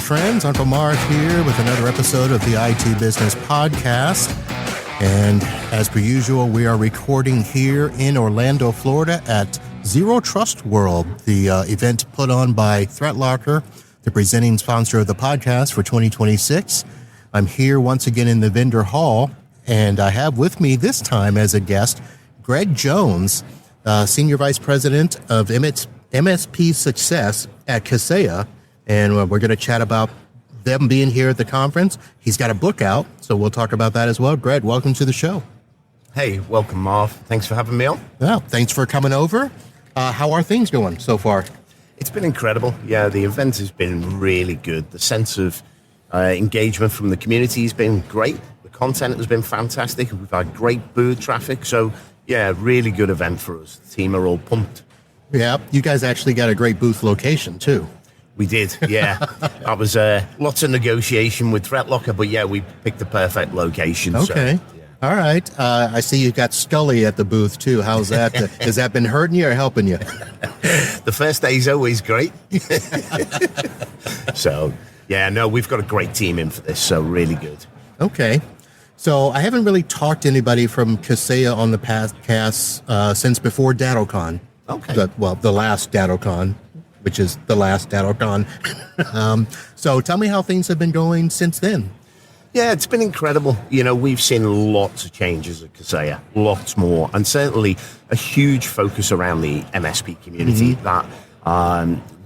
friends. Uncle Mark here with another episode of the IT Business Podcast. And as per usual, we are recording here in Orlando, Florida at Zero Trust World, the event put on by ThreatLocker, the presenting sponsor of the podcast for 2026. I'm here once again in the vendor hall, and I have with me this time as a guest, Greg Jones, Senior Vice President of MSP Success at Kaseya. And we're going to chat about them being here at the conference. He's got a book out, so we'll talk about that as well. Greg, welcome to the show. Hey, welcome, Marv. Thanks for having me on. Well, thanks for coming over. How are things going so far? It's been incredible. Yeah, the event has been really good. The sense of engagement from the community has been great. The content has been fantastic. We've had great booth traffic. So, yeah, really good event for us. The team are all pumped. Yeah, you guys actually got a great booth location, too. We did, yeah. That was lots of negotiation with ThreatLocker, but yeah, we picked the perfect location. Okay. So, yeah. All right. I see you got Scully at the booth, too. How's that? Has that been hurting you or helping you? The first day is always great. So, yeah, no, we've got a great team in for this, so really good. Okay. So I haven't really talked to anybody from Kaseya on the podcast since before DattoCon. Okay. The last DattoCon, which is the last DattoCon. So tell me how things have been going since then. Yeah, it's been incredible. You know, we've seen lots of changes at Kaseya, lots more, and certainly a huge focus around the MSP community, that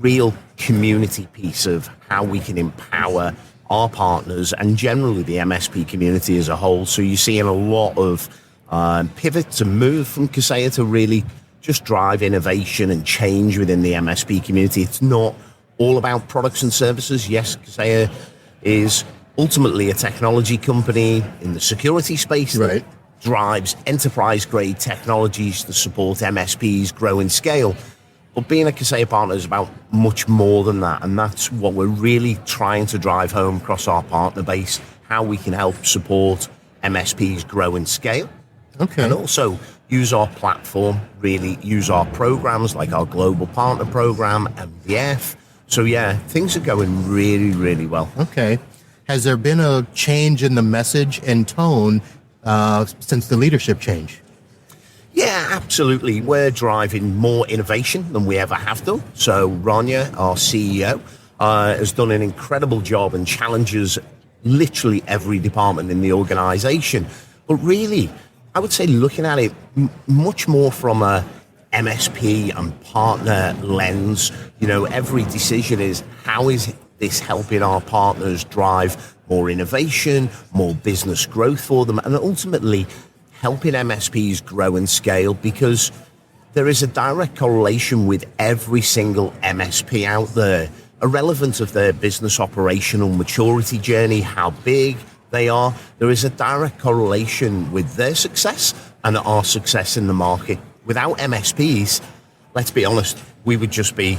real community piece of how we can empower our partners and generally the MSP community as a whole. So you're seeing a lot of pivots and move from Kaseya to really just drive innovation and change within the MSP community. It's not all about products and services. Yes, Kaseya is ultimately a technology company in the security space that drives enterprise-grade technologies to support MSPs grow and scale. But being a Kaseya partner is about much more than that, and that's what we're really trying to drive home across our partner base, how we can help support MSPs grow and scale. Okay. And also use our platform, really use our programs like our Global Partner Program, MDF. So yeah, things are going really, really well. Okay. Has there been a change in the message and tone since the leadership change? Yeah, absolutely. We're driving more innovation than we ever have done. So Rania, our CEO, has done an incredible job and challenges literally every department in the organization. But really, I would say looking at it much more from a MSP and partner lens. You know, every decision is how is this helping our partners drive more innovation, more business growth for them, and ultimately helping MSPs grow and scale, because there is a direct correlation with every single MSP out there, irrelevant of their business operational maturity journey, how big they are. There is a direct correlation with their success and our success in the market. Without MSPs, let's be honest, we would just be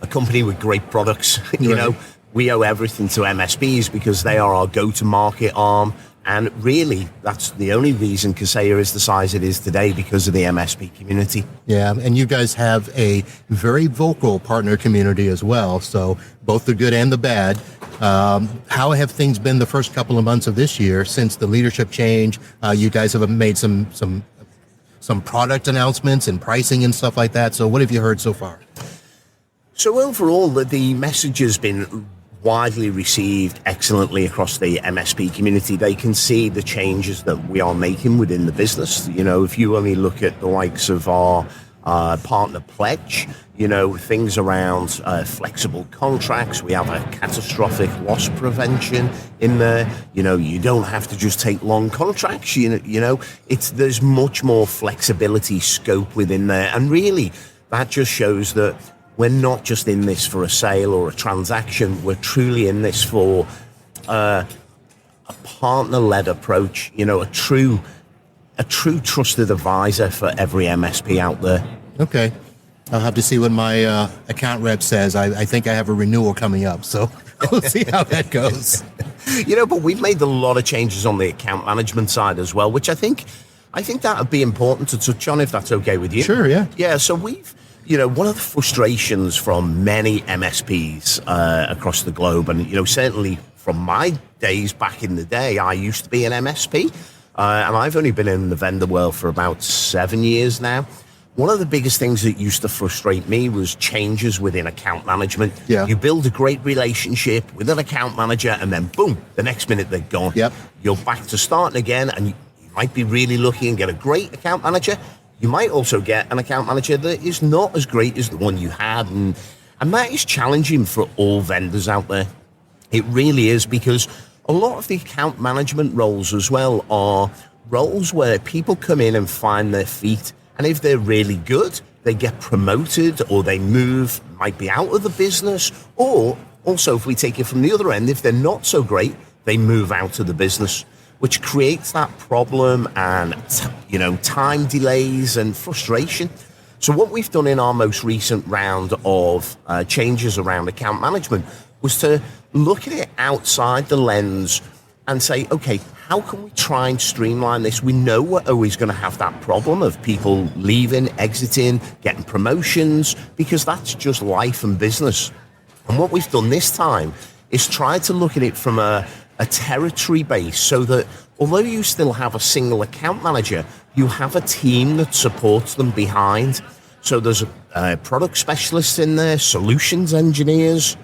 a company with great products. You know, we owe everything to MSPs because they are our go-to-market arm. And really, that's the only reason Kaseya is the size it is today, because of the MSP community. Yeah, and you guys have a very vocal partner community as well, so both the good and the bad. How have things been the first couple of months of this year since the leadership change? You guys have made some product announcements and pricing and stuff like that, so what have you heard so far? So overall, the message has been widely received excellently across the MSP community. They can see the changes that we are making within the business. You know, if you only look at the likes of our partner pledge, you know, things around flexible contracts. We have a catastrophic loss prevention in there. You know, you don't have to just take long contracts. You know, there's much more flexibility scope within there. And really, that just shows that we're not just in this for a sale or a transaction. We're truly in this for a partner-led approach, you know, a true trusted advisor for every MSP out there. Okay. I'll have to see what my account rep says. I think I have a renewal coming up, so we'll see how that goes. You know, but we've made a lot of changes on the account management side as well, which I think that would be important to touch on, if that's okay with you. Sure, yeah. Yeah, so one of the frustrations from many MSPs across the globe, and, certainly from my days back in the day, I used to be an MSP, and I've only been in the vendor world for about 7 years now. One of the biggest things that used to frustrate me was changes within account management. Yeah. You build a great relationship with an account manager, and then boom, the next minute they're gone. Yep. You're back to starting again, and you might be really lucky and get a great account manager. You might also get an account manager that is not as great as the one you had, and that is challenging for all vendors out there. It really is, because a lot of the account management roles as well are roles where people come in and find their feet. And if they're really good, they get promoted, or they move, might be out of the business. Or also, if we take it from the other end, if they're not so great, they move out of the business, which creates that problem and, time delays and frustration. So what we've done in our most recent round of changes around account management was to look at it outside the lens and say, okay, how can we try and streamline this? We know we're always going to have that problem of people leaving, exiting, getting promotions, because that's just life and business. And what we've done this time is try to look at it from a territory base, so that although you still have a single account manager, you have a team that supports them behind. So there's a product specialists in there, solutions engineers,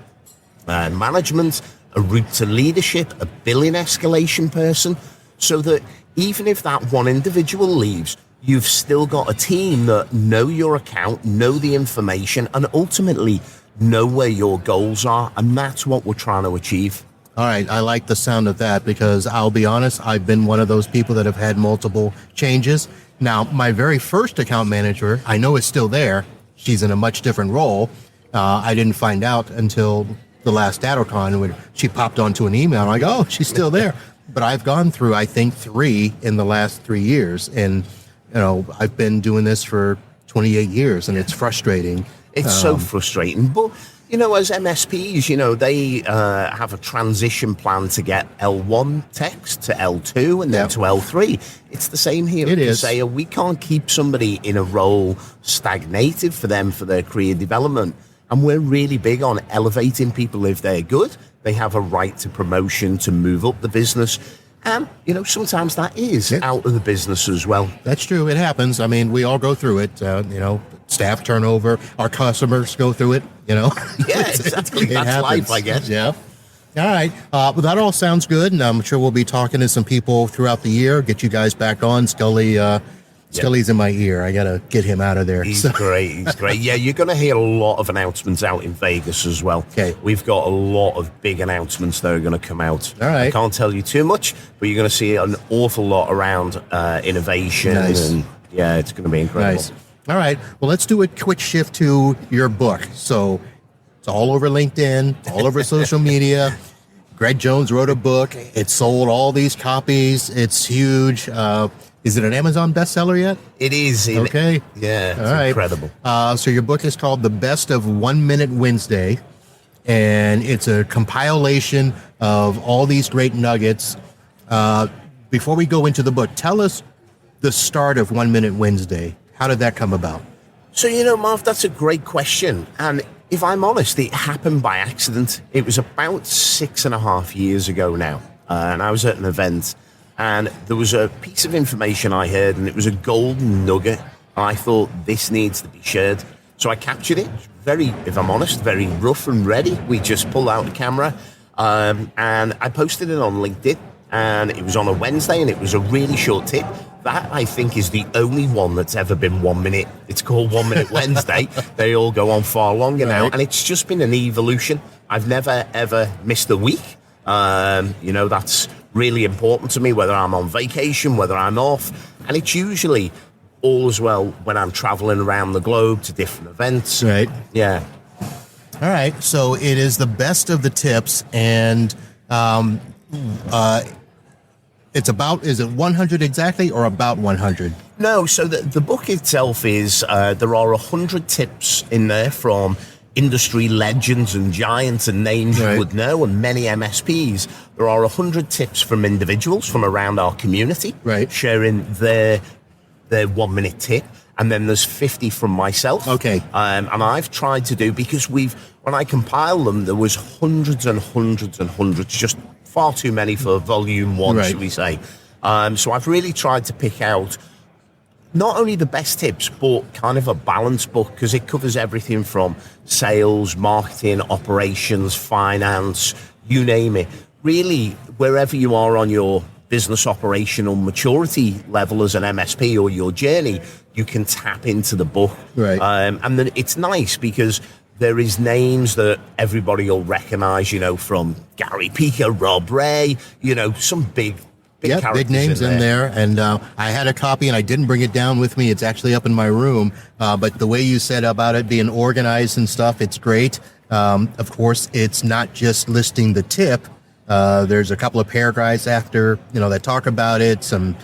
management, a route to leadership, a billing escalation person, so that even if that one individual leaves, you've still got a team that know your account, know the information, and ultimately know where your goals are. And that's what we're trying to achieve. All right, I like the sound of that, because I'll be honest, I've been one of those people that have had multiple changes. Now, my very first account manager, I know is still there. She's in a much different role. I didn't find out until the last DataCon when she popped onto an email. I'm like, oh, she's still there. But I've gone through, I think, 3 in the last 3 years. And, I've been doing this for 28 years, and it's frustrating. It's so frustrating. But, as MSPs, they have a transition plan to get L1 techs to L2 and then to L3. It's the same here at Kaseya. We can't keep somebody in a role stagnated for their career development. And we're really big on elevating people. If they're good, they have a right to promotion, to move up the business. And, sometimes that is out of the business as well. That's true. It happens. I mean, we all go through it. Staff turnover, our customers go through it, Yeah, exactly. That's happens. Life, I guess. Yeah. All right. Well, that all sounds good. And I'm sure we'll be talking to some people throughout the year, get you guys back on. Scully's in my ear. I got to get him out of there. He's great. He's great. Yeah, you're going to hear a lot of announcements out in Vegas as well. Okay. We've got a lot of big announcements that are going to come out. All right. I can't tell you too much, but you're going to see an awful lot around innovation. Nice. And yeah, it's going to be incredible. Nice. All right. Well, let's do a quick shift to your book. So it's all over LinkedIn, all over social media. Greg Jones wrote a book. It sold all these copies. It's huge. Is it an Amazon bestseller yet? It is. Okay. Yeah, it's incredible. So your book is called The Best of 1 Minute Wednesday, and it's a compilation of all these great nuggets. Before we go into the book, tell us the start of 1 Minute Wednesday. How did that come about? So, Marv, that's a great question. And if I'm honest, it happened by accident. It was about 6.5 years ago now. And I was at an event, and there was a piece of information I heard, and it was a golden nugget. And I thought, this needs to be shared. So I captured it. Very, if I'm honest, very rough and ready. We just pulled out the camera, and I posted it on LinkedIn. And it was on a Wednesday, and it was a really short tip. That, I think, is the only one that's ever been 1 minute. It's called 1 Minute Wednesday. They all go on far longer now. And it's just been an evolution. I've never, ever missed a week. That's really important to me, whether I'm on vacation, whether I'm off. And it's usually all as well when I'm traveling around the globe to different events. Right. Yeah. All right. So it is the best of the tips. And it's about, is it 100 exactly or about 100? No, so the book itself is, there are 100 tips in there from industry legends and giants and names you would know, and many MSPs. There are 100 tips from individuals from around our community, sharing their 1 minute tip. and then there's 50 from myself. Okay. And I've tried to do, because when I compiled them, there was hundreds and hundreds and hundreds, just far too many for volume one, Right. should we say. So I've really tried to pick out not only the best tips, but kind of a balanced book, because it covers everything from sales, marketing, operations, finance, you name it. Really, wherever you are on your business operational maturity level as an MSP or your journey, you can tap into the book. Right. And then it's nice because there is names that everybody will recognize, from Gary Pica, Rob Ray, some big characters big names in there. And I had a copy and I didn't bring it down with me. It's actually up in my room. But the way you said about it being organized and stuff, it's great. Of course, it's not just listing the tip. There's a couple of paragraphs after, that talk about it, some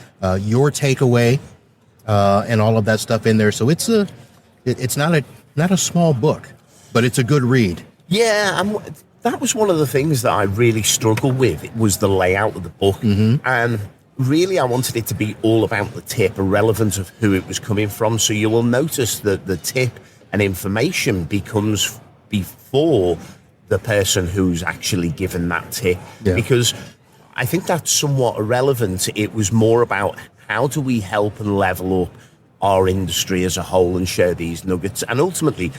your takeaway, and all of that stuff in there. So it's not a small book, but it's a good read. Yeah, that was one of the things that I really struggled with. It was the layout of the book. Mm-hmm. And really, I wanted it to be all about the tip, irrelevant of who it was coming from. So you will notice that the tip and information becomes before the person who's actually given that tip. Yeah. Because I think that's somewhat irrelevant. It was more about how do we help and level up our industry as a whole and share these nuggets. And ultimately,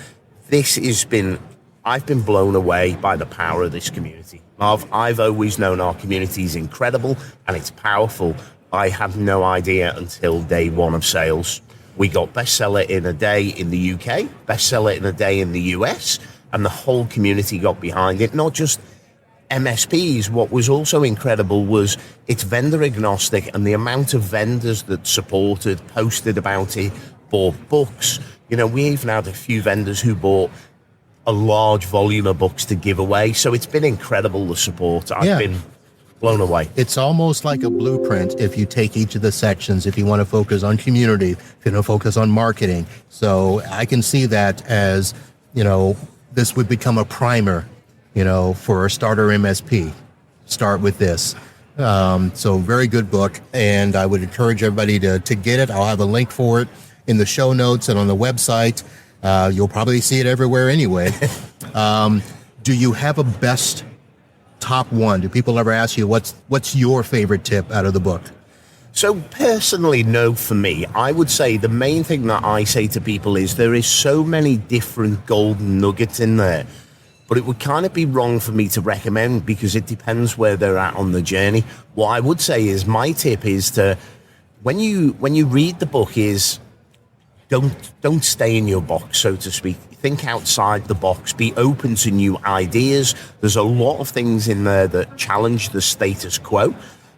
I've been blown away by the power of this community. I've always known our community is incredible and it's powerful. I had no idea until day one of sales. We got bestseller in a day in the UK, bestseller in a day in the US, and the whole community got behind it. Not just MSPs. What was also incredible was it's vendor agnostic, and the amount of vendors that supported, posted about it, bought books. We even had a few vendors who bought a large volume of books to give away. So it's been incredible, the support. I've been blown away. It's almost like a blueprint if you take each of the sections, if you want to focus on community, if you want to focus on marketing. So I can see that as, this would become a primer, for a starter MSP. Start with this. So very good book. And I would encourage everybody to get it. I'll have a link for it in the show notes and on the website. You'll probably see it everywhere anyway. Do you have a best top one? Do people ever ask you what's your favorite tip out of the book? So personally, no, for me, I would say the main thing that I say to people is there is so many different golden nuggets in there, but it would kind of be wrong for me to recommend because it depends where they're at on the journey. What I would say is my tip is to, when you read the book, is don't stay in your box, so to speak. Think outside the box. Be open to new ideas. There's a lot of things in there that challenge the status quo.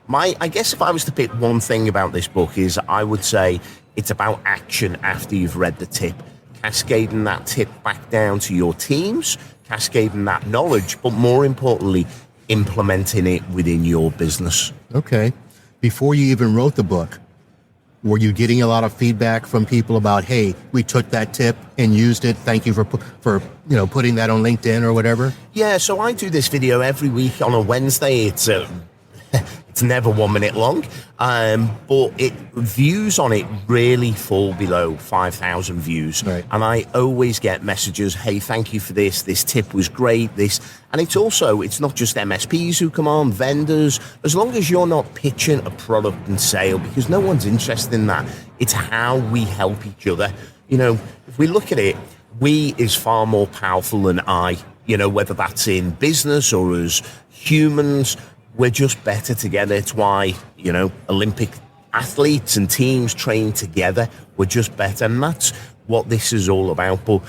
I guess if I was to pick one thing about this book is I would say it's about action after you've read the tip. Cascading that tip back down to your teams, cascading that knowledge, but more importantly, implementing it within your business. Okay. Before you even wrote the book, were you getting a lot of feedback from people about, hey, we took that tip and used it. Thank you for putting that on LinkedIn or whatever? Yeah, so I do this video every week on a Wednesday. It's it's never 1 minute long, but views on it really fall below 5,000 views. Right. And I always get messages, hey, thank you for this. This tip was great. And it's not just MSPs who come on, vendors, as long as you're not pitching a product and sale, because no one's interested in that. It's how we help each other. If we look at it, we is far more powerful than I, whether that's in business or as humans. We're just better together. It's why, Olympic athletes and teams train together. We're just better. And that's what this is all about. But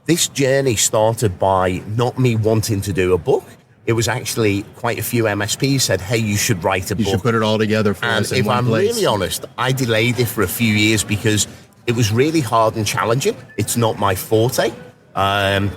this journey started by not me wanting to do a book. It was actually quite a few MSPs said, hey, you should write a book. You should put it all together for us in one place. And if I'm really honest, I delayed it for a few years because it was really hard and challenging. It's not my forte. I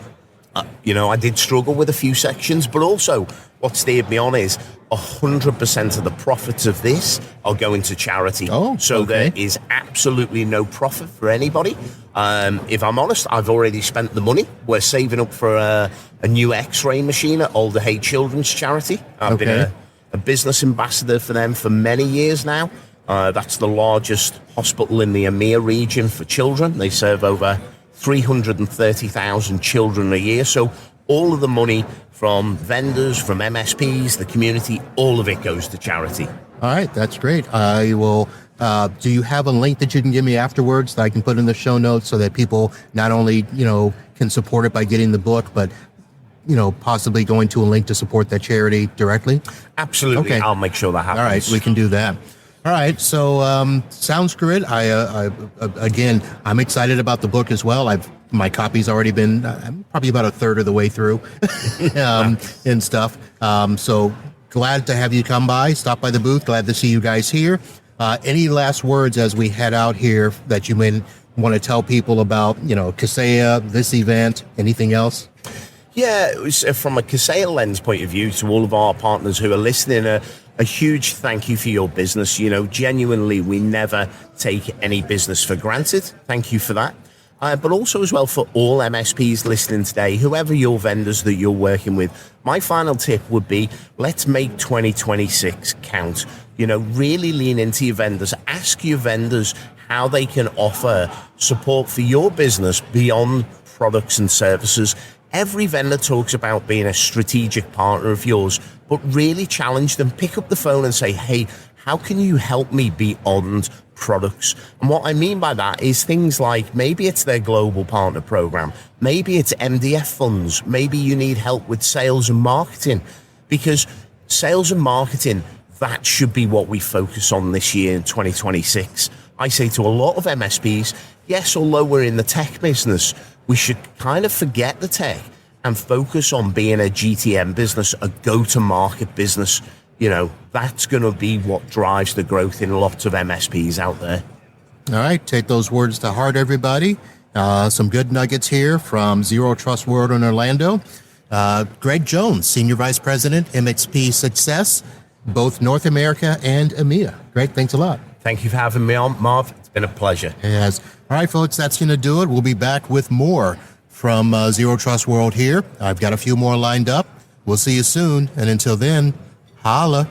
did struggle with a few sections, but also what steered me on is 100% of the profits of this are going to charity. Oh, so okay. There is absolutely no profit for anybody. If I'm honest, I've already spent the money. We're saving up for a new X-ray machine at Alder Hay Children's Charity. I've been a business ambassador for them for many years now. That's the largest hospital in the EMEA region for children. They serve over 330,000 children a year. So all of the money from vendors, from MSPs, the community, all of it goes to charity. All right, that's great. I will. Do you have a link that you can give me afterwards that I can put in the show notes so that people not only, can support it by getting the book, but, possibly going to a link to support that charity directly? Absolutely. Okay. I'll make sure that happens. All right, we can do that. All right, so sounds good. Again, I'm excited about the book as well. My copy's already been I'm probably about a third of the way through and stuff. So glad to have you come by, stop by the booth. Glad to see you guys here. Any last words as we head out here that you may want to tell people about, Kaseya, this event, anything else? Yeah, it was, from a Kaseya lens point of view, to all of our partners who are listening, a huge thank you for your business. Genuinely, we never take any business for granted. Thank you for that. But also as well for all MSPs listening today, whoever your vendors that you're working with, my final tip would be, let's make 2026 count. Really lean into your vendors. Ask your vendors how they can offer support for your business beyond products and services. Every vendor talks about being a strategic partner of yours, but really challenge them. Pick up the phone and say, hey, how can you help me beyond products? And what I mean by that is things like, maybe it's their global partner program, maybe it's MDF funds, maybe you need help with sales and marketing, because sales and marketing, that should be what we focus on this year in 2026. I say to a lot of MSPs, yes, although we're in the tech business, we should kind of forget the tech and focus on being a GTM business, a go-to-market business. That's going to be what drives the growth in lots of MSPs out there. All right, take those words to heart, everybody. Some good nuggets here from Zero Trust World in Orlando. Greg Jones, Senior Vice President, MSP Success, both North America and EMEA. Greg, thanks a lot. Thank you for having me on, Marv. It's been a pleasure. Yes. All right, folks, that's going to do it. We'll be back with more from Zero Trust World here. I've got a few more lined up. We'll see you soon. And until then, holla.